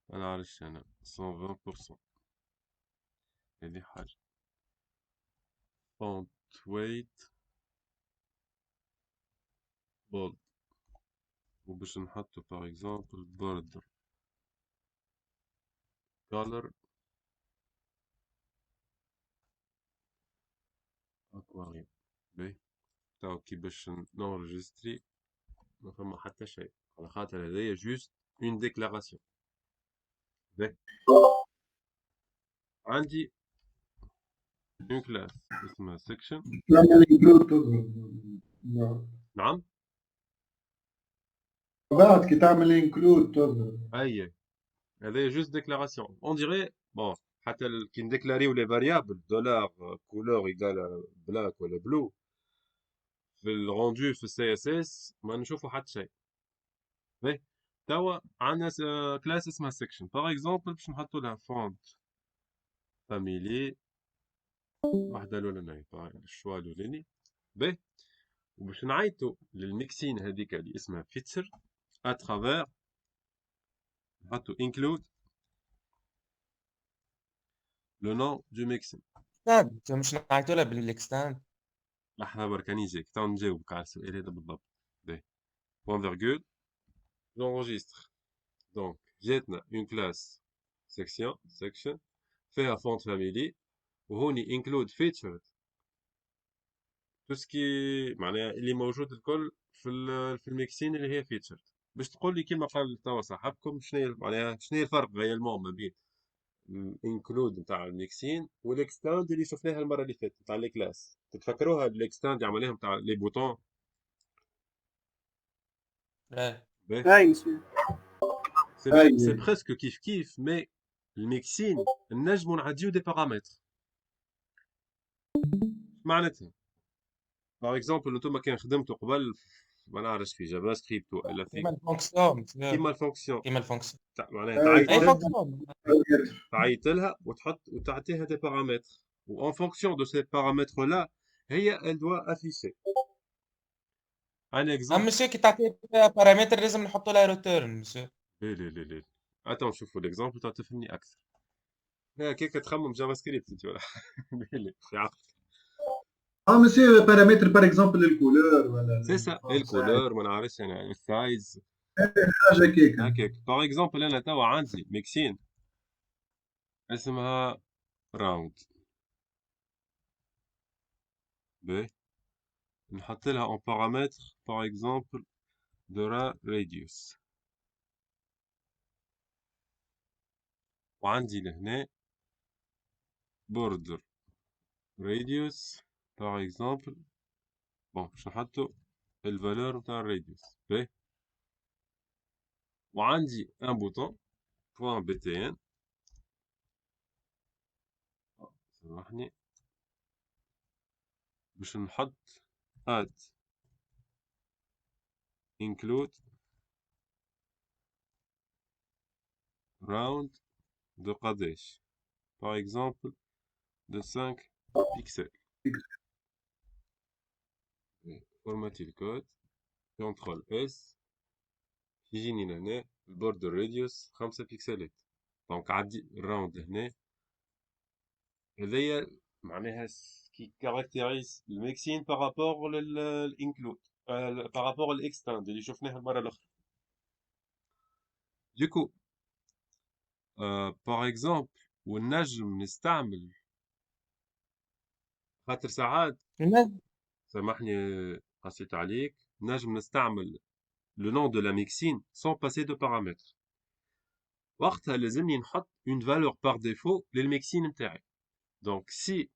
[SPEAKER 1] ما نعرفش انا 120% هذه حاجة font weight bold وباش نحطو par exemple border color aquarium باهي تاو كي باش نونجستري ما فما حتى شيء على خاطر هذايا جوست اون ديكلاراسيون باهي عندي اون كلاس اسمها section
[SPEAKER 6] لما الانكلود تظهر.
[SPEAKER 1] نعم
[SPEAKER 6] بعد كي تعمل انكلود تظهر.
[SPEAKER 1] اي هذايا جوست ديكلاراسيون اون ديغي بون حتى كي نديكلاريو لي فاريابل دولار كولور ايكال بلاك ولا بلو في الروندو في السي اس اس ما نشوفوا حتى شيء باهي توا عندنا كلاس اسمها section باغ اكزومبل باش نحطوا لها فونت فاميلي واحدة الأولانية الشوا الأولاني باهي وباش نعيطوا للميكسين هذيك اللي اسمها فيتشر اترافير نحطوا include لو نون دو ميكسين
[SPEAKER 4] ستاند مش نعيطوا لها بالاكستاند.
[SPEAKER 1] لحظة برك راني جايك تو نجاوبك على السؤال هذا بالضبط باهي بوان فيرغول نونجستر دونك جاتنا اون كلاس section فيها فونت فاميلي وهوني include featured تو سكي معناها اللي موجود الكل في الميكسين اللي هي فيتشر باش تقول لي كيما قال توا صاحبكم شنو معناها شنو الفرق غيالمون ما بين الانكلود نتاع الميكسين والاكستاند اللي شفناها المره اللي فاتت نتاع لي كلاس تتفكروها الاكستاند اللي عملناهم نتاع لي بوتون
[SPEAKER 3] هاي مسيو
[SPEAKER 1] سي بريسك كيف مي الميكسين نجمو نعديو دي بارامتر معناتها باغ اكزومبل نتوما كان خدمتوا قبل ما نعرفش في جافا سكريبت ولا في
[SPEAKER 4] كيما الفونكسيون
[SPEAKER 1] كيما الفونكسيون
[SPEAKER 4] كيما الفونكسيون
[SPEAKER 1] معناها
[SPEAKER 4] اي فونكسيون
[SPEAKER 1] تعيط لها وتعطيها دي بارامتر وان فونكسيون دو سي بارامتر لا هي elle doit afficher un exemple
[SPEAKER 4] مسيو كي تعطي بارامتر لازم نحطوا لها ريتيرن مسيو.
[SPEAKER 1] لا اتون نشوفوا ليكزامبل تو تفهمني اكثر كيك تخمم جافا سكريبت انت ولا في عقلك
[SPEAKER 6] مسيو بارامتر باغ اكزومبل الكولور ولا
[SPEAKER 1] سي سا الكولور ما نعرفش انا السايز
[SPEAKER 6] حاجه كيك.
[SPEAKER 1] هكاك باغ اكزومبل انا توا عندي ميكسين اسمها راوند باهي نحط لها en paramètre par exemple de la radius وعندي لهنا border radius par exemple. Bon باش نحطو الفالور نتاع الراديوس باهي. وعندي ان بوطون بوان btn سامحني باش نحط at include round de قداش par exemple de 5 pixels. formater الكود كنترول اس يجيني لهنا البوردر راديوس 5 بيكسلات. دونك عدي الراوند هنا هذايا معناها كي كاركتيريز الميكسين بارابور للانكلود بارابور الاكستند اللي شفناه المره الاخرى. دوكو باغ اكزومبل والنجم نستعمل خاطر ساعات سامحني قصيت عليك نجم نستعمل le nom de la mixine sans passer de paramètres. وقتها لازمني نحط une valeur par défaut للميكسين نتاعي. Donc si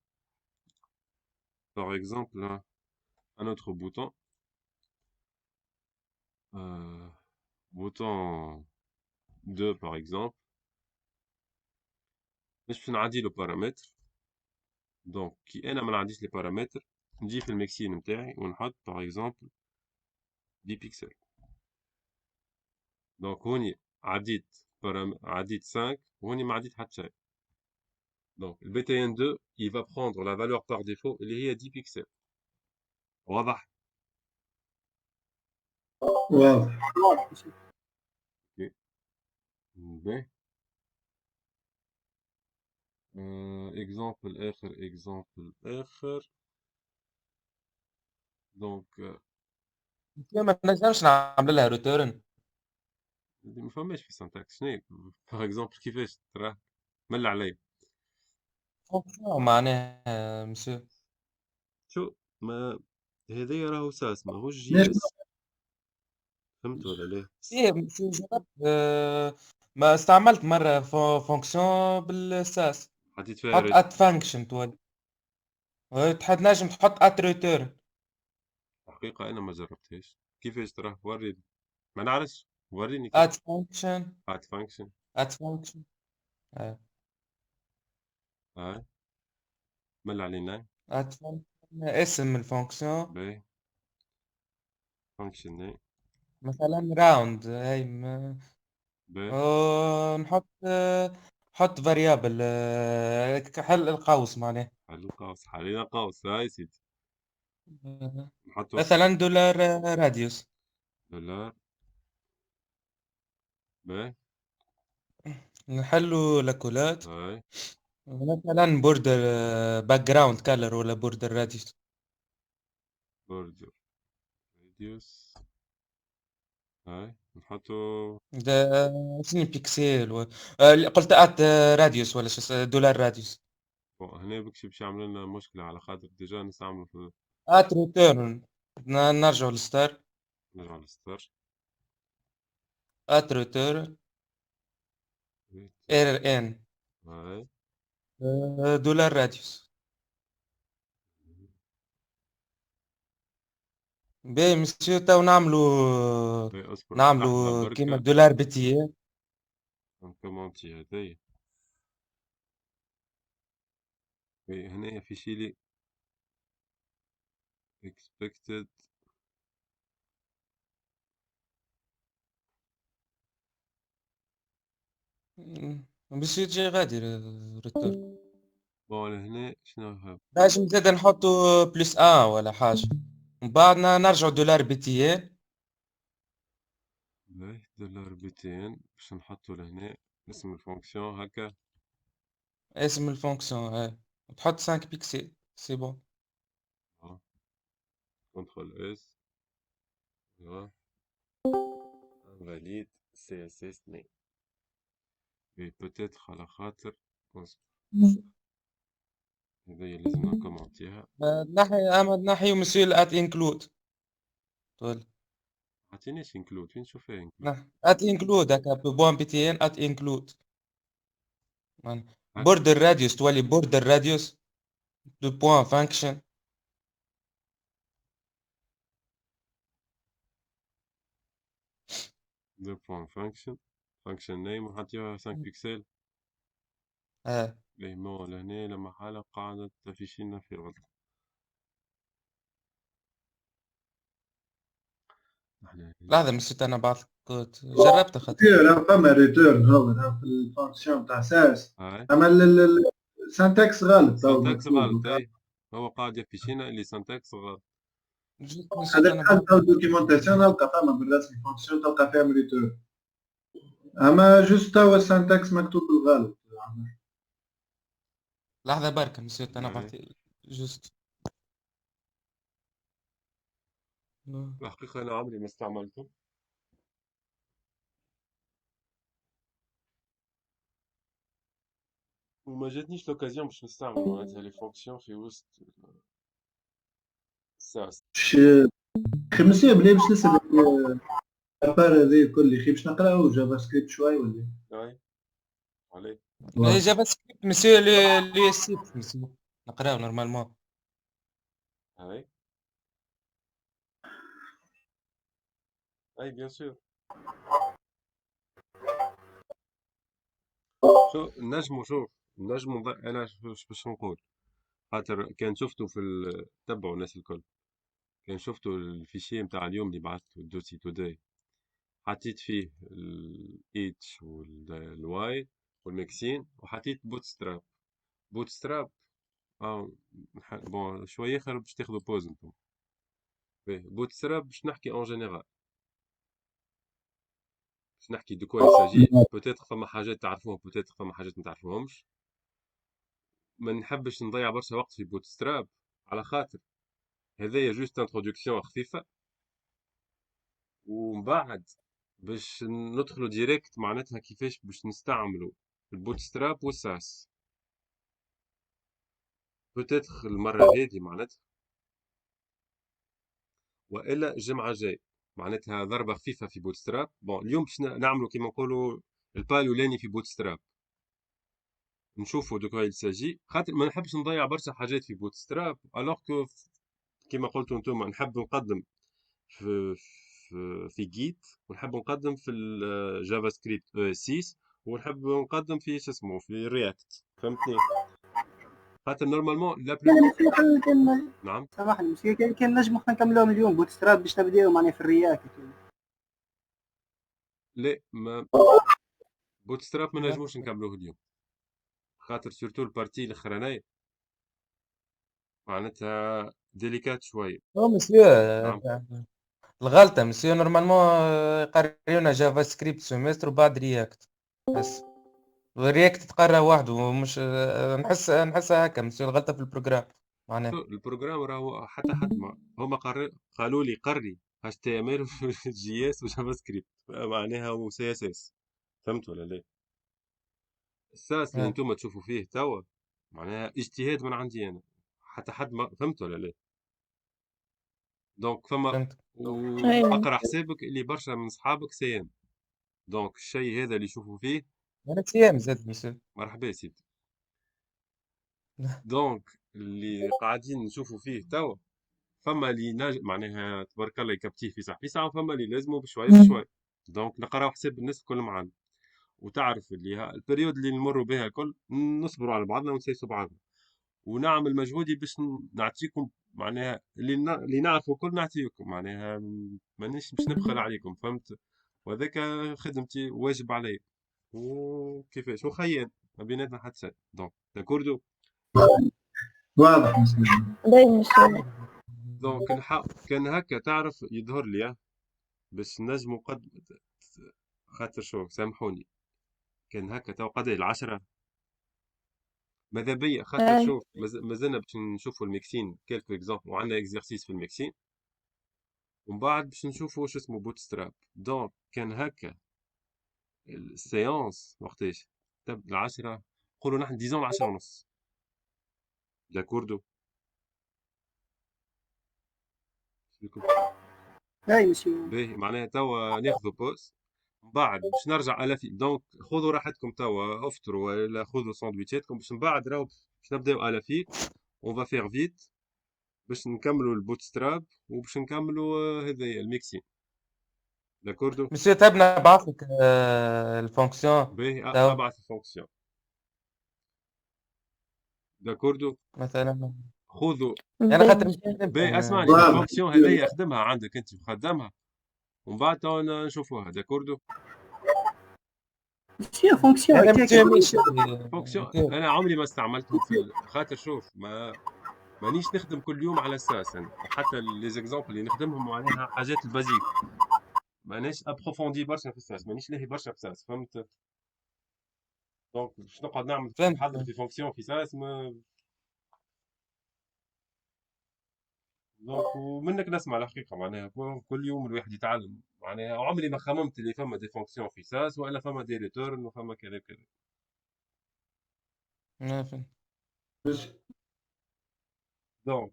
[SPEAKER 1] par exemple un autre bouton bouton 2 par exemple باش نعدي له بارامتر. دونك كي انا ما نعديش لي بارامتر نجي في الميكسين نتاعي ونحط par exemple 10 بيكسل. دونك هوني عديت 5 وهوني ما عديت حتى شيء. Donc le BTN2 il va prendre la valeur par défaut اللي هي 10 بيكسل. واضح؟
[SPEAKER 6] واضح.
[SPEAKER 1] اوكي باهي. اكزامبل اخر دونك
[SPEAKER 4] ما نجمش نعمل لها ريتيرن.
[SPEAKER 1] ما فماش في سانتاكس. شنو باغ اكزومبل كيفاش تراه مل عليا
[SPEAKER 4] فونكسيون معناها مسيو.
[SPEAKER 1] شو ما هذايا راهو ساس ماهوش جي
[SPEAKER 6] ليش
[SPEAKER 1] اس. فهمت ولا لا؟
[SPEAKER 4] ايه مسيو جربت ما استعملت مرة فونكسيون بالساس
[SPEAKER 1] حطيت فيها
[SPEAKER 4] تحط ات فانكشن تولي تحط نجم تحط ات ريتيرن.
[SPEAKER 1] حقيقة أنا ما جربتهاش. كيفاش تراه وريني. ما نعرفش وريني كيف.
[SPEAKER 4] ات فانكشن
[SPEAKER 1] ات فانكشن
[SPEAKER 4] ات فانكشن
[SPEAKER 1] هاي مل علينا
[SPEAKER 4] ات فانكشن اسم الفونكسيون
[SPEAKER 1] باهي فانكشن هاي
[SPEAKER 4] مثلا راوند هاي
[SPEAKER 1] باهي
[SPEAKER 4] نحط فاريابل حل القوس معناه
[SPEAKER 1] حلو قوس حلينا قوس هاي سيدي نحطو
[SPEAKER 4] مثلا دولار راديوس
[SPEAKER 1] دولار باهي
[SPEAKER 4] نحلو لاكولات
[SPEAKER 1] هاي
[SPEAKER 4] مثلا بوردر باك جراوند كالر ولا بوردر راديوس
[SPEAKER 1] بوردر راديوس هاي نحطو
[SPEAKER 4] ده شنو بيكسل قلت ات راديوس ولا شو دولار راديوس
[SPEAKER 1] هنا بكشي باش يعمل لنا مشكلة على خاطر ديجا نستعملو في
[SPEAKER 4] ات ريتيرن نرجع للستار
[SPEAKER 1] نرجع للستار
[SPEAKER 4] ات ريتيرن ار ان
[SPEAKER 1] هاي
[SPEAKER 4] دولار راديوس. باهي مسيو تو
[SPEAKER 1] باهي اصبر لحظة
[SPEAKER 4] نعملو كيما
[SPEAKER 1] بركة
[SPEAKER 4] دولار بتي
[SPEAKER 1] نكومونتي هدايا. باهي هنايا في شيلي expected
[SPEAKER 4] باش يجي غادي ريتيرن.
[SPEAKER 1] بون هنا شنو هذا
[SPEAKER 4] لازم زاد نحطو بلس ان ولا حاجة من بعد نرجعو دولار بتي
[SPEAKER 1] باهي دولار 200 باش نحطو لهنا اسم الفونكسيون هكا
[SPEAKER 4] اسم الفونكسيون هاي تحط 5 بيكسل سي بون.
[SPEAKER 1] كنترول اس ايوا فاليد سي اس اس ني اي بوتيتر على خاطر هذايا لازم نكومونتيها.
[SPEAKER 4] ناحية اما ناحية مسيو ات انكلود تولي
[SPEAKER 1] عطينيش انكلود فين نشوف فيها انكلود
[SPEAKER 4] ات انكلود هكا بوان بي تي ان ات انكلود
[SPEAKER 1] هكا
[SPEAKER 4] بوردر راديوس تولي بوردر راديوس دو بوان فانكشن.
[SPEAKER 1] دو بوان فانكشن نيم وحطيها 5 بيكسل.
[SPEAKER 4] اه
[SPEAKER 1] ليه مو لهنا لما حالة قاعدة تفيشينا في غلط. احنا
[SPEAKER 4] لحظة نسيت أنا بعض كود جربت خاطر.
[SPEAKER 6] راه فما ريتيرن هو راه في الفانكسيون تاع ساس،
[SPEAKER 1] هاي
[SPEAKER 6] اما السنتكس غلط تو
[SPEAKER 1] سانتاكس غلط.
[SPEAKER 6] مكتوب.
[SPEAKER 1] اي هو قاعد يفيشينا اللي سانتاكس غلط.
[SPEAKER 4] جيت نسيت
[SPEAKER 6] هذا
[SPEAKER 4] أنا
[SPEAKER 6] حال
[SPEAKER 4] بعض.
[SPEAKER 6] تو دوكيومونتاسيون تلقى فما بالرسمي فانكسيون تلقى فيها ريتيرن، اما جوست توا السنتكس مكتوب بالغلط.
[SPEAKER 4] لحظة بركة نسيت أنا
[SPEAKER 1] هاي
[SPEAKER 4] بعض. جوست
[SPEAKER 1] الحقيقة أنا عمري ما استعملته وما جاتنيش لوكازيون باش نستعمل معناتها لي فونكسيون في وسط الساس.
[SPEAKER 6] باش خمسية بلي باش نسأل الابار هذه الكل خي باش نقراو جافا سكريبت شوي ولا؟
[SPEAKER 1] هاي عليه.
[SPEAKER 4] لا جافا سكريبت مسيو لي سيت مسيو نقراو نورمالمون.
[SPEAKER 1] هاي بيان سور. شوف انا باش نقول خاطر كان شفتو في تبعوا الناس الكل. كان شفتو الفيشي نتاع اليوم اللي بعثته دوسي توداي، حطيت فيه الاتش والواي والميكسين وحطيت بوتستراب. بوتستراب اه بون شويه خير باش تاخذوا بوز انتم. بوتستراب باش نحكي اون جينيرال، باش نحكي دو كوا يساجي. بوتيتر فما حاجات تعرفوهم، بوتيتر فما حاجات ما تعرفوهمش. ما نحبش نضيع برشا وقت في بوتستراب على خاطر هذايا جوست انتروداكسيون خفيفه، ومن بعد باش ندخلوا ديريكت معناتها كيفاش باش نستعملوا البوتستراب والساس. بوتيتر المره هذه معناتها، والا الجمعه الجاي معناتها ضربه خفيفه في بوتستراب. بون اليوم باش نعملوا كيما نقولوا البا الاولاني في بوتستراب، نشوفوا دو كوا يلساجي خاطر ما نحبش نضيع برشا حاجات في بوتستراب. الوغ كو كيما قلتوا انتم نحب نقدم في في جيت، ونحب نقدم في الجافا سكريبت 6، ونحب نقدم في شو اسمه في رياكت. فهمتني؟ خاطر نورمالمون لا بلو.
[SPEAKER 3] يعني في حل كان
[SPEAKER 1] نعم.
[SPEAKER 3] سامحني بس كان نجم احنا نكملوهم اليوم بوتستراب باش نبداو معناها في الرياكت.
[SPEAKER 1] لا ما بوتستراب ما نجموش نكملوه اليوم خاطر سورتو البارتي الاخرانيه معناتها ديليكات شويه.
[SPEAKER 4] هو مسيو
[SPEAKER 1] نعم.
[SPEAKER 4] الغلطة مسيو نورمالمون يقريونا جافا سكريبت سيمستر وبعد رياكت بس. رياكت تقرا وحده مش نحسها هكا مسيو الغلطة في البروجرام معناها.
[SPEAKER 1] البروجرام راهو حتى حد ما هما قالوا لي قري HTML جي اس وجافا سكريبت معناها هو سي اس اس. فهمت ولا لا؟ الساس اللي انتم تشوفوا فيه توا معناها اجتهاد من عندي انا، حتى حد ما فهمت ولا لا؟ دونك فما
[SPEAKER 4] فهمت.
[SPEAKER 2] أيوة.
[SPEAKER 1] واقرا حسابك اللي برشا من صحابك سيام. دونك الشيء هذا اللي يشوفوا فيه
[SPEAKER 4] أنا سيام زاد مسيو.
[SPEAKER 1] مرحبا يا سيدي. دونك اللي قاعدين نشوفوا فيه توا فما اللي معناها تبارك الله يكبتيه في ساعة في ساعة، وفما اللي لازمه بشوي بشوي. دونك نقراو حساب الناس الكل معانا، وتعرف اللي البريود اللي نمروا بها الكل نصبروا على بعضنا ونسيسوا بعضنا، ونعمل مجهودي باش نعطيكم معناها اللي نعرفه الكل نعطيكم معناها. مانيش باش نبخل عليكم فهمت. وهذاك خدمتي واجب علي وكيفاش وخيان ما بيناتنا حتى شيء. دونك داكوردو.
[SPEAKER 6] واضح مسلم.
[SPEAKER 2] دايما مسؤول.
[SPEAKER 1] دونك كان هكا تعرف يظهر لي باش نجموا قد خاطر شو سامحوني كان هكا تو قضي العشرة ماذا بيا خاطر
[SPEAKER 2] أي
[SPEAKER 1] شوف مازلنا باش نشوفوا الميكسين كيلكو اكزومبل وعندنا اكزرسيس في الميكسين، ومن بعد باش نشوفوا شو اسمه بوتستراب. دونك كان هكا السيونس وقتاش تبدا العشرة، نقولوا نحن ديزون العشرة ونص. داكوردو.
[SPEAKER 3] هاي مسيو.
[SPEAKER 1] باهي معناها توا ناخذوا بوز، من بعد باش نرجع على في. دونك خذوا راحتكم توا افطروا ولا خذوا ساندويتشاتكم باش من بعد راهو باش نبداو على في. اون فا فيغ فيت باش نكملوا البوتستراب وباش نكملوا هذايا الميكسين. داكوردو.
[SPEAKER 4] مسيو تحب نبعث لك الفونكسيون
[SPEAKER 1] باهي
[SPEAKER 4] تو
[SPEAKER 1] ابعث الفونكسيون. داكوردو.
[SPEAKER 4] مثلا،
[SPEAKER 1] خذوا.
[SPEAKER 4] يعني
[SPEAKER 2] باهي
[SPEAKER 4] خاطر
[SPEAKER 2] مسيو.
[SPEAKER 1] باهي اسمعني
[SPEAKER 6] فوالا.
[SPEAKER 1] الفونكسيون هذيا خدمها عندك انت مخدمها ومن بعد تو نشوفوها. داكوردو.
[SPEAKER 3] مسيو فونكسيون
[SPEAKER 4] انا
[SPEAKER 3] هكاك
[SPEAKER 4] مسيو ماشي
[SPEAKER 1] فونكسيون انا عمري ما استعملتهم خاطر شوف مانيش نخدم كل يوم على اساس أنا. حتى لي زيكزامبل اللي نخدمهم معناها حاجات البازيك مانيش ابروفوندي برشا في الساس مانيش لاهي برشا في الساس فهمت. دونك باش نقعد نعمل
[SPEAKER 4] فهمت.
[SPEAKER 1] نحضر في فونكسيون في ساس ما دونك ومنك نسمع الحقيقه معناها كل يوم الواحد يتعلم معناها عمري ما خممت اللي فما دي فونكسيون في ساس والا فما دي ريتورن وفما كذا كذا.
[SPEAKER 4] فهمت.
[SPEAKER 1] دونك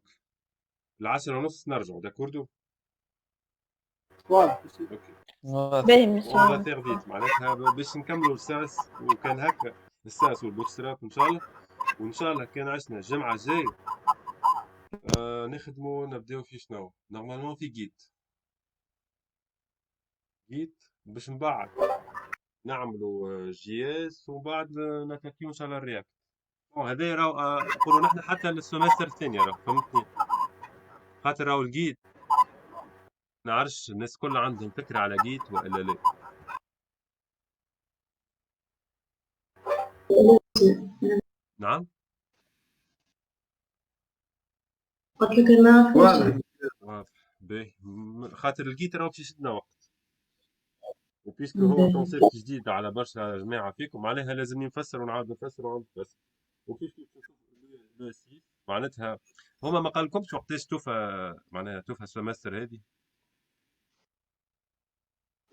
[SPEAKER 1] العشرة ونص نرجعوا. داكوردو.
[SPEAKER 3] واضح مسيو.
[SPEAKER 1] اوكي.
[SPEAKER 4] واضح.
[SPEAKER 2] باهي
[SPEAKER 1] اون فا
[SPEAKER 2] مسيو.
[SPEAKER 1] فيغ فيت معناتها باش نكملوا الساس وكان هكا الساس والبوتستراب ان شاء الله. وان شاء الله كان عشنا الجمعه الجايه نخدموا نبداو في شنو نورمالمون في جيت باش من بعد نعملوا جي اس ومن بعد نتاكيو ان شاء الله الرياكت. هذا راهو نقولوا نحن حتى السمستر الثاني راه فهمتني خاطر راهو الجيت نعرفش الناس كلها عندهم فكره على جيت والا لا. نعم.
[SPEAKER 5] قلت لك ما
[SPEAKER 6] واضح.
[SPEAKER 1] واضح. باهي خاطر الجيت راهو باش يشدنا وقت وبيسكو هو كونسيبت جديد على برشا جماعة فيكم معناها لازم نفسر ونعاود نفسر ونعاود نفسر. وكيف تشوف لو سي معناتها هما ما قالكمش وقتاش توفى معناها توفى السمستر هذه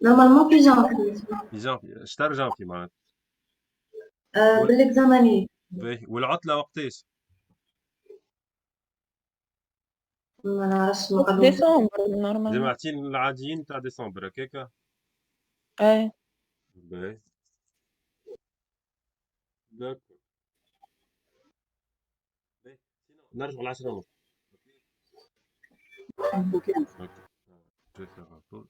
[SPEAKER 5] نورمالمون في جانفي
[SPEAKER 1] في جانفي شتر جانفي معناتها
[SPEAKER 5] بالاكزاماني.
[SPEAKER 1] باهي والعطلة وقتاش؟
[SPEAKER 5] ما نعرفش ما قالوش.
[SPEAKER 2] ديسمبر نورمالمون.
[SPEAKER 1] جماعتين العاديين تاع ديسمبر هكاكا.
[SPEAKER 2] اي
[SPEAKER 1] باهي داكور. باهي نرجعوا العشرة ونص.
[SPEAKER 3] اوكي
[SPEAKER 1] اوكي. Je vais faire un pause.